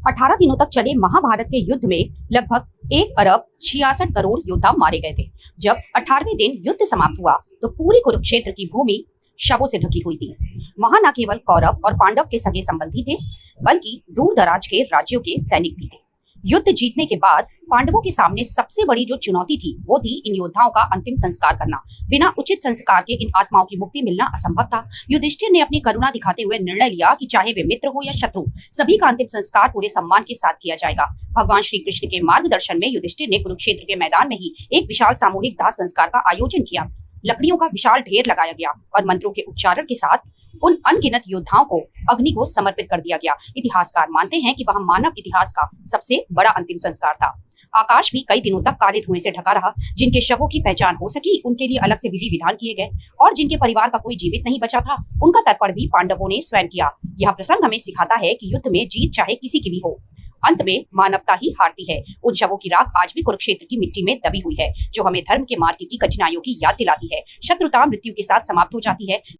18 दिनों तक चले महाभारत के युद्ध में लगभग 1 अरब 66 करोड़ योद्धा मारे गए थे। जब 18वें दिन युद्ध समाप्त हुआ तो पूरी कुरुक्षेत्र की भूमि शवों से ढकी हुई थी। वहां न केवल कौरव और पांडव के सगे संबंधी थे, बल्कि दूर दराज के राज्यों के सैनिक भी थे। युद्ध जीतने के बाद पांडवों के सामने सबसे बड़ी जो चुनौती थी वो थी इन योद्धाओं का अंतिम संस्कार करना। बिना उचित संस्कार के इन आत्माओं की मुक्ति मिलना असंभव था। युधिष्ठिर ने अपनी करुणा दिखाते हुए निर्णय लिया कि चाहे वे मित्र हो या शत्रु, सभी का अंतिम संस्कार पूरे सम्मान के साथ किया जाएगा। भगवान श्री कृष्ण के मार्गदर्शन में युधिष्ठिर ने कुरुक्षेत्र के मैदान में ही एक विशाल सामूहिक दाह संस्कार का आयोजन किया। लकड़ियों का विशाल ढेर लगाया गया और मंत्रों के उच्चारण के साथ उन अनगिनत योद्धाओं को अग्नि को समर्पित कर दिया गया। इतिहासकार मानते हैं कि वह मानव इतिहास का सबसे बड़ा अंतिम संस्कार था। आकाश भी कई दिनों तक काले धुएं से ढका रहा। जिनके शवों की पहचान हो सकी उनके लिए अलग से विधि विधान किए गए और जिनके परिवार का कोई जीवित नहीं बचा था उनका तर्पण भी पांडवों ने स्वयं किया। यह प्रसंग हमें सिखाता है कि युद्ध में जीत चाहे किसी की भी हो, अंत में मानवता ही हारती है। उन शवों की राख आज भी कुरुक्षेत्र की मिट्टी में दबी हुई है, जो हमें धर्म के मार्ग की कठिनाइयों की याद दिलाती है। शत्रुता मृत्यु के साथ समाप्त हो जाती है,